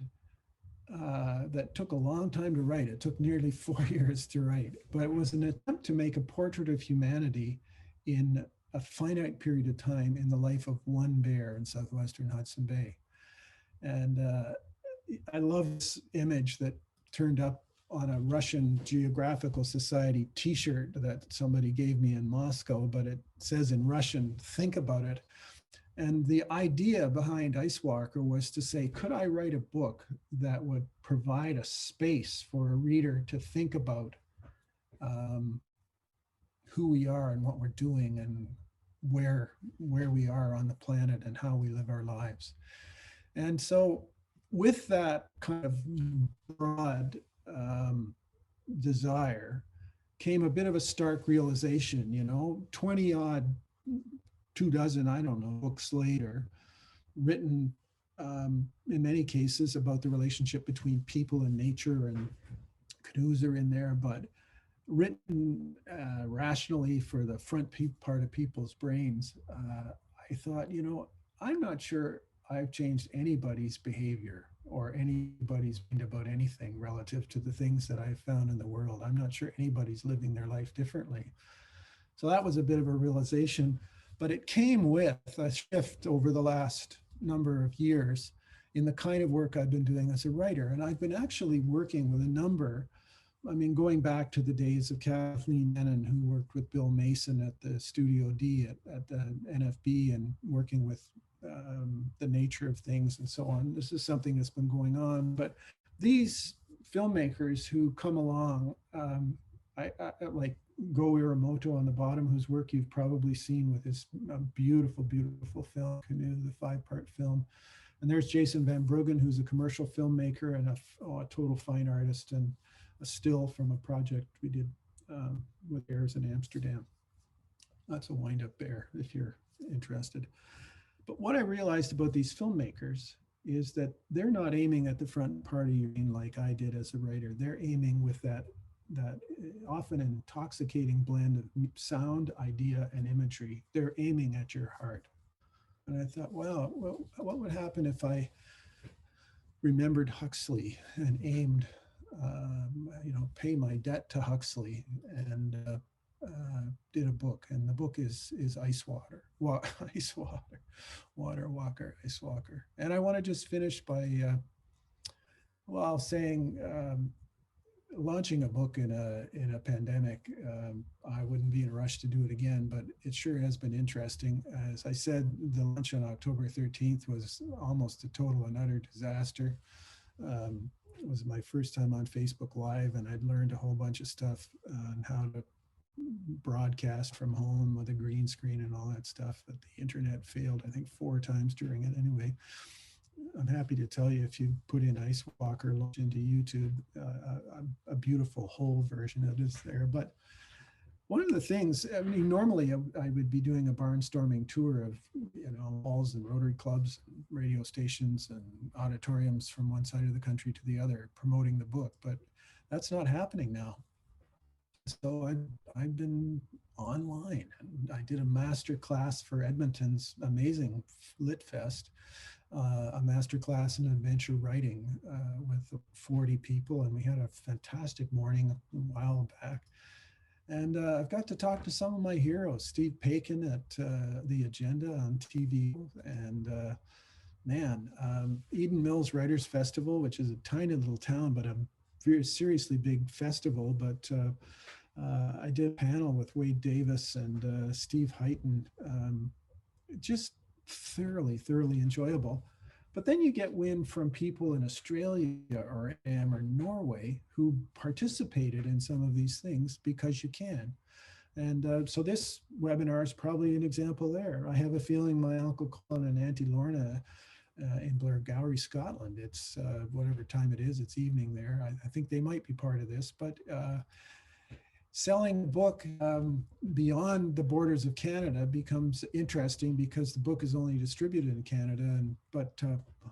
that took a long time to write. It took nearly 4 years to write, but it was an attempt to make a portrait of humanity in a finite period of time in the life of one bear in southwestern Hudson Bay. And I love this image that turned up on a Russian Geographical Society t-shirt that somebody gave me in Moscow, but it says in Russian, think about it. And the idea behind Ice Walker was to say, could I write a book that would provide a space for a reader to think about who we are and what we're doing and where we are on the planet and how we live our lives. And so with that kind of broad desire came a bit of a stark realization, 20 odd, 24, I don't know, books later, written in many cases about the relationship between people and nature, and canoes are in there, but written rationally for the front part of people's brains. I thought, I'm not sure I've changed anybody's behavior or anybody's mind about anything relative to the things that I've found in the world. I'm not sure anybody's living their life differently. So that was a bit of a realization, but it came with a shift over the last number of years in the kind of work I've been doing as a writer. And I've been actually working with a number, going back to the days of Kathleen Menon, who worked with Bill Mason at the Studio D at the NFB, and working with the nature of things and so on. This is something that's been going on, but these filmmakers who come along, I like Go Iramoto on the bottom, whose work you've probably seen with his beautiful, beautiful film, Canoe, the 5-part film. And there's Jason Van Bruggen, who's a commercial filmmaker and a total fine artist, and a still from a project we did with bears in Amsterdam. That's a wind-up bear, if you're interested. But what I realized about these filmmakers is that they're not aiming at the front part of your brain like I did as a writer. They're aiming with that often intoxicating blend of sound, idea, and imagery. They're aiming at your heart. And I thought, wow, what would happen if I remembered Huxley and aimed, pay my debt to Huxley, and did a book. And the book is Ice Walker. And I want to just finish by saying, launching a book in a pandemic, I wouldn't be in a rush to do it again, but it sure has been interesting. As I said, the launch on October 13th was almost a total and utter disaster. It was my first time on Facebook Live, and I'd learned a whole bunch of stuff on how to broadcast from home with a green screen and all that stuff. But the internet failed, I think, 4 times during it anyway. I'm happy to tell you, if you put in Ice Walker launch into YouTube, a beautiful whole version of it is there. But one of the things, normally I would be doing a barnstorming tour of, halls and Rotary clubs, and radio stations and auditoriums from one side of the country to the other, promoting the book, but that's not happening now. So I've been online, and I did a master class for Edmonton's amazing Lit Fest, a master class in adventure writing with 40 people, and we had a fantastic morning a while back. And I've got to talk to some of my heroes, Steve Paikin at The Agenda on TV, and Eden Mills Writers Festival, which is a tiny little town, but a very seriously big festival. But I did a panel with Wade Davis and Steve Heighton. Just thoroughly enjoyable. But then you get wind from people in Australia or Norway who participated in some of these things because you can. And so this webinar is probably an example there. I have a feeling my Uncle Colin and Auntie Lorna in Blairgowrie, Scotland, it's whatever time it is, it's evening there. I think they might be part of this, but selling a book beyond the borders of Canada becomes interesting because the book is only distributed in Canada.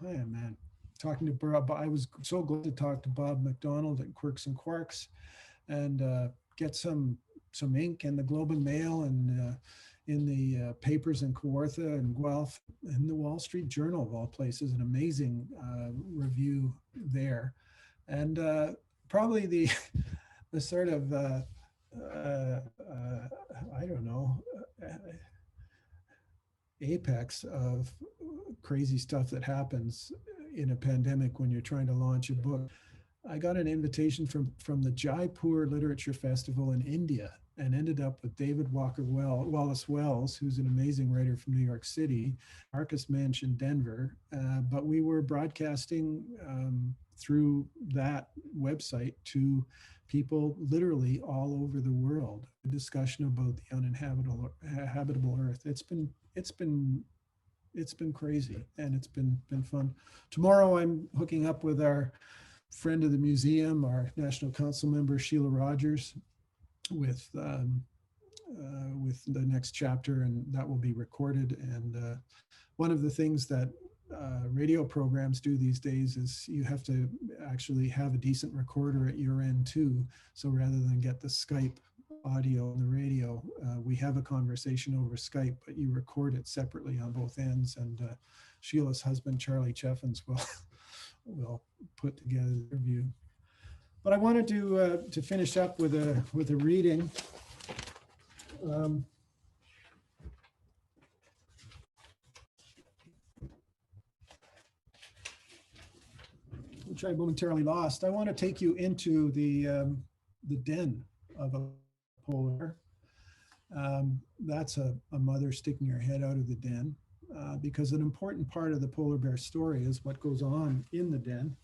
Man, talking to Bob, I was so glad to talk to Bob McDonald at Quirks and Quarks and get some ink in the Globe and Mail and in the papers in Kawartha and Guelph and the Wall Street Journal of all places, an amazing review there. And probably the sort of I don't know, apex of crazy stuff that happens in a pandemic when you're trying to launch a book. I got an invitation from the Jaipur Literature Festival in India and ended up with David Walker Wallace Wells, who's an amazing writer from New York City, Marcus Mensch in Denver. But we were broadcasting through that website to people literally all over the world, a discussion about the uninhabitable Earth. It's been crazy, and it's been fun. Tomorrow I'm hooking up with our friend of the museum, our National Council member, Sheila Rogers, with the next chapter, and that will be recorded. And one of the things that radio programs do these days is you have to actually have a decent recorder at your end too. So rather than get the Skype audio on the radio, we have a conversation over Skype, but you record it separately on both ends. And Sheila's husband, Charlie Cheffins, will put together the review. But I wanted to finish up with a reading. Which I momentarily lost. I want to take you into the den of a polar bear. That's a mother sticking her head out of the den, because an important part of the polar bear story is what goes on in the den.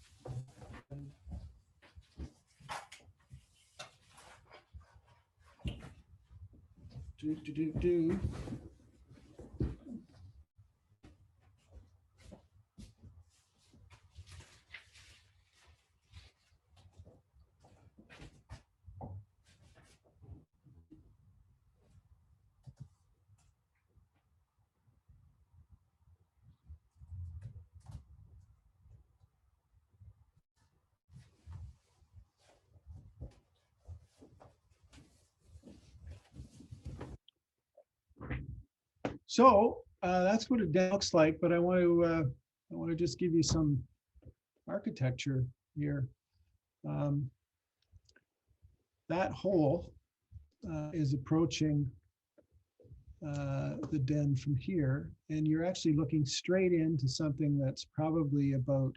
So that's what it looks like, but I want to just give you some architecture here. That hole is approaching the den from here, and you're actually looking straight into something that's probably about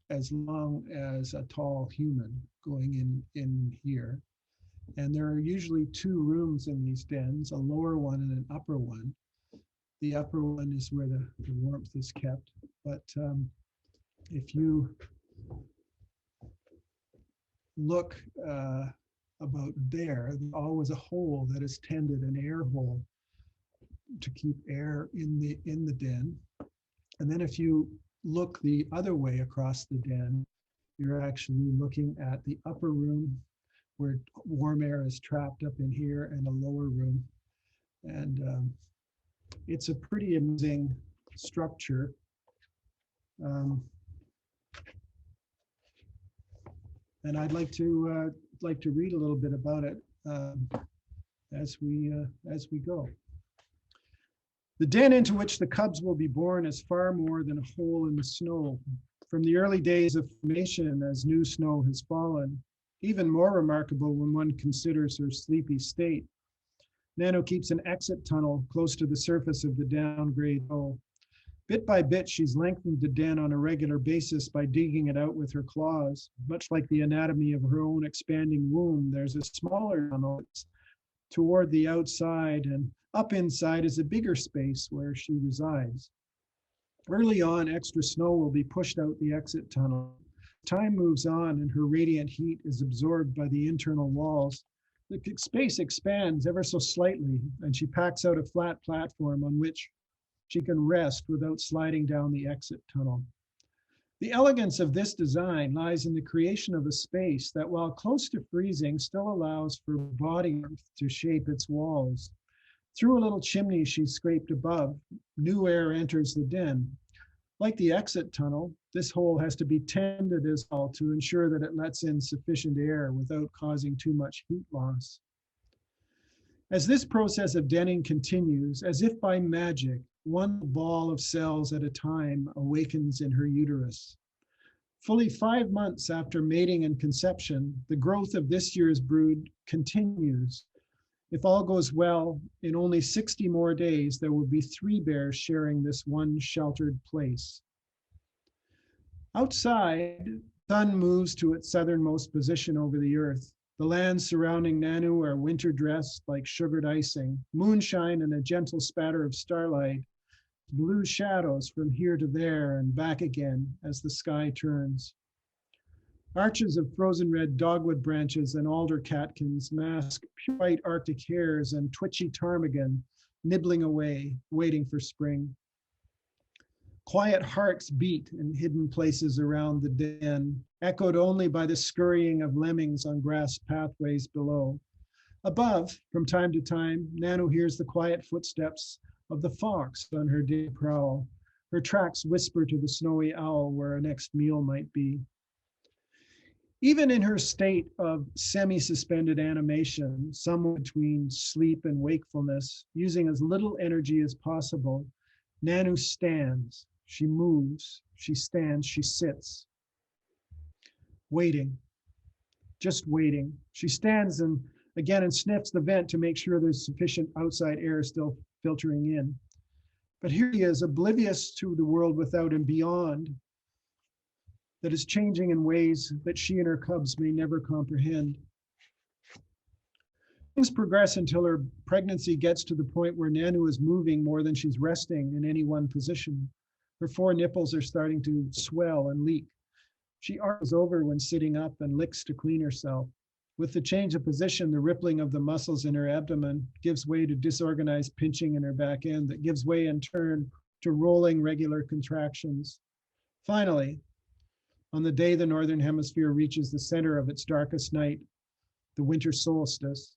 as long as a tall human going in here. And there are usually two rooms in these dens, a lower one and an upper one. The upper one is where the warmth is kept. But if you look about there, there's always a hole that is tended, an air hole, to keep air in the den. And then if you look the other way across the den, you're actually looking at the upper room where warm air is trapped up in here, and a lower room. And it's a pretty amazing structure. And I'd like to read a little bit about it as we go. The den into which the cubs will be born is far more than a hole in the snow. From the early days of formation, as new snow has fallen, even more remarkable when one considers her sleepy state, Nano keeps an exit tunnel close to the surface of the downgrade hole. Bit by bit, she's lengthened the den on a regular basis by digging it out with her claws. Much like the anatomy of her own expanding womb, there's a smaller tunnel toward the outside, and up inside is a bigger space where she resides. Early on, extra snow will be pushed out the exit tunnel. Time moves on and her radiant heat is absorbed by the internal walls. The space expands ever so slightly, and she packs out a flat platform on which she can rest without sliding down the exit tunnel. The elegance of this design lies in the creation of a space that, while close to freezing, still allows for body to shape its walls. Through a little chimney she scraped above, new air enters the den. Like the exit tunnel, this hole has to be tended as well to ensure that it lets in sufficient air without causing too much heat loss. As this process of denning continues, as if by magic, one ball of cells at a time awakens in her uterus. Fully 5 months after mating and conception, the growth of this year's brood continues. If all goes well, in only 60 more days, there will be 3 bears sharing this one sheltered place. Outside, the sun moves to its southernmost position over the earth. The lands surrounding Nanu are winter dressed like sugared icing, moonshine and a gentle spatter of starlight, blue shadows from here to there and back again as the sky turns. Arches of frozen red dogwood branches and alder catkins mask pure white Arctic hares and twitchy ptarmigan nibbling away, waiting for spring. Quiet hearts beat in hidden places around the den, echoed only by the scurrying of lemmings on grass pathways below. Above, from time to time, Nanu hears the quiet footsteps of the fox on her day prowl. Her tracks whisper to the snowy owl where our next meal might be. Even in her state of semi-suspended animation, somewhere between sleep and wakefulness, using as little energy as possible, Nanu stands, she moves, she stands, she sits, waiting, just waiting. She stands and sniffs the vent to make sure there's sufficient outside air still filtering in. But here he is, oblivious to the world without and beyond, that is changing in ways that she and her cubs may never comprehend. Things progress until her pregnancy gets to the point where Nanu is moving more than she's resting in any one position. Her 4 nipples are starting to swell and leak. She arches over when sitting up and licks to clean herself. With the change of position, the rippling of the muscles in her abdomen gives way to disorganized pinching in her back end that gives way in turn to rolling regular contractions. Finally, on the day the Northern Hemisphere reaches the center of its darkest night, the winter solstice,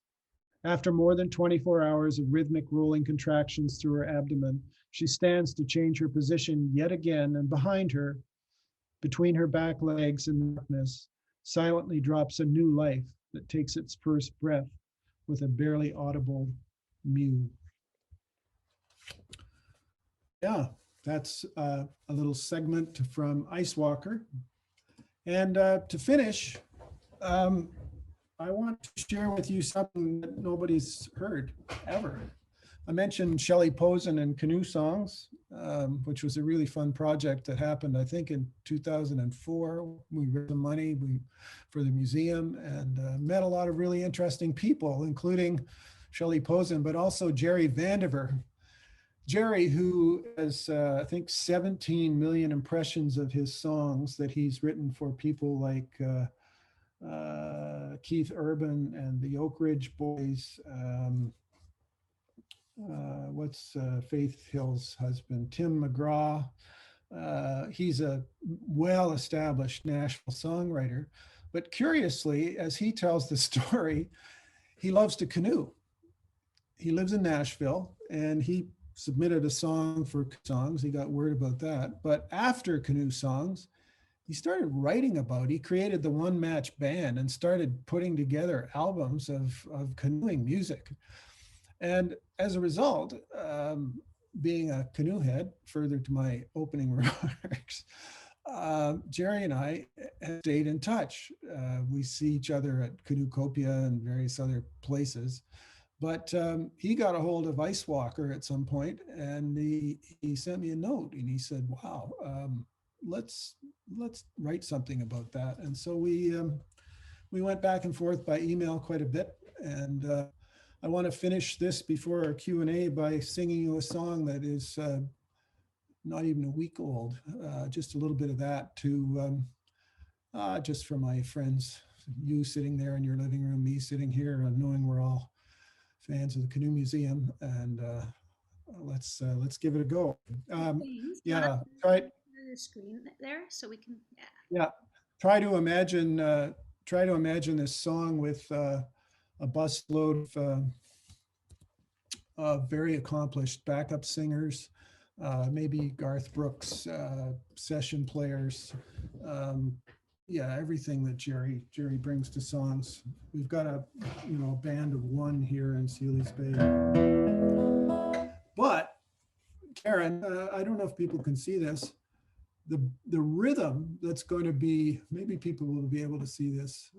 after more than 24 hours of rhythmic rolling contractions through her abdomen, she stands to change her position yet again, and behind her, between her back legs in the darkness, silently drops a new life that takes its first breath with a barely audible mew. Yeah, that's a little segment from Ice Walker. And to finish, I want to share with you something that nobody's heard ever. I mentioned Shelley Posen and Canoe Songs, which was a really fun project that happened, I think, in 2004. We raised some money for the museum and met a lot of really interesting people, including Shelley Posen, but also Jerry Vandiver. Jerry, who has, I think, 17 million impressions of his songs that he's written for people like Keith Urban and the Oak Ridge Boys. What's Faith Hill's husband? Tim McGraw. He's a well-established national songwriter. But curiously, as he tells the story, he loves to canoe. He lives in Nashville, and he submitted a song for songs. He got word about that. But after Canoe Songs, he started writing about, he created the One Match Band and started putting together albums of canoeing music. And as a result, being a canoe head, further to my opening remarks, Jerry and I have stayed in touch. We see each other at Canoecopia and various other places. But he got a hold of Ice Walker at some point, and he sent me a note, and he said, "Wow, let's write something about that." And so we went back and forth by email quite a bit. And I want to finish this before our Q&A by singing you a song that is not even a week old. Just a little bit of that to just for my friends, you sitting there in your living room, me sitting here, and knowing we're all fans of the Canoe Museum, and let's give it a go. James, Yeah, try the screen there so we can. yeah, try to imagine this song with a busload of very accomplished backup singers, maybe Garth Brooks, session players. Yeah, everything that Jerry brings to songs. We've got a band of one here in Sealy's Bay. But Karen, I don't know if people can see this. The rhythm that's going to be, maybe people will be able to see this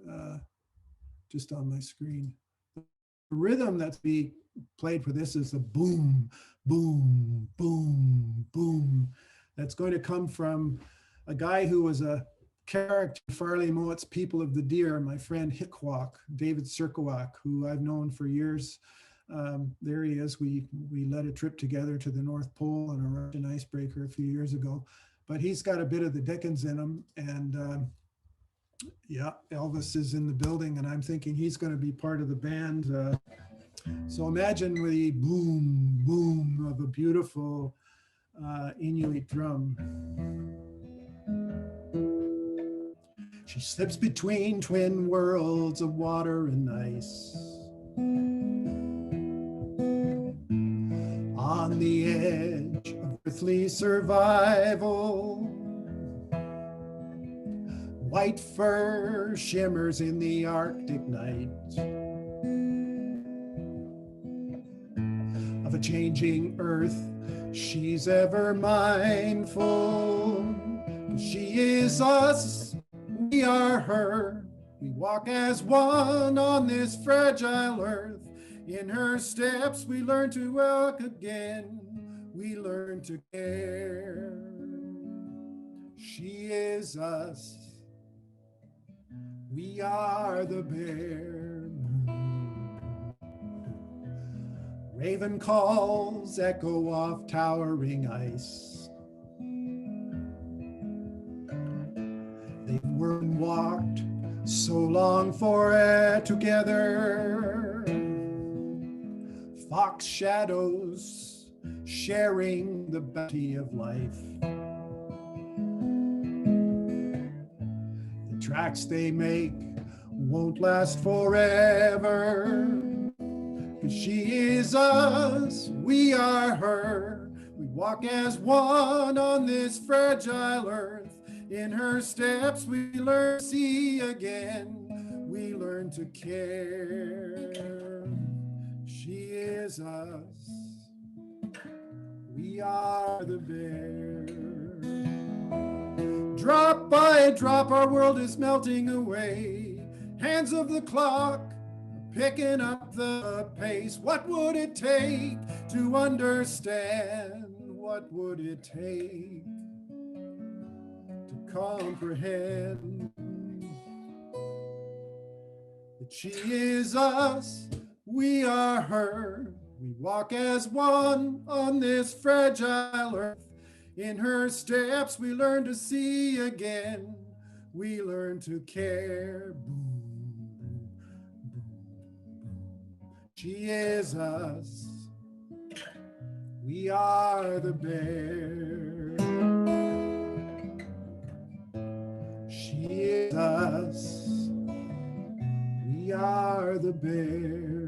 just on my screen. The rhythm that's being played for this is the boom, boom, boom, boom. That's going to come from a guy who was a character in Farley Mowat's People of the Deer, my friend Hickwalk, David Serkowak, who I've known for years. There he is. We led a trip together to the North Pole on a Russian icebreaker a few years ago. But he's got a bit of the Dickens in him. And yeah, Elvis is in the building, and I'm thinking he's going to be part of the band. So imagine the boom, boom of a beautiful Inuit drum. She slips between twin worlds of water and ice. On the edge of earthly survival, white fur shimmers in the Arctic night of a changing earth. She's ever mindful. She is us, we are her. We walk as one on this fragile earth. In her steps we learn to walk again. We learn to care. She is us. We are the bear. Raven calls echo off towering ice. They've worked and walked so long for it together. Fox shadows sharing the bounty of life. The tracks they make won't last forever. 'Cause she is us, we are her. We walk as one on this fragile earth. In her steps we learn to see again. We learn to care. She is us. We are the bear. Drop by drop our world is melting away. Hands of the clock picking up the pace. What would it take to understand? What would it take to comprehend that she is us, we are her. We walk as one on this fragile earth. In her steps we learn to see again. We learn to care. She is us. We are the bear. She is us. We are the bear.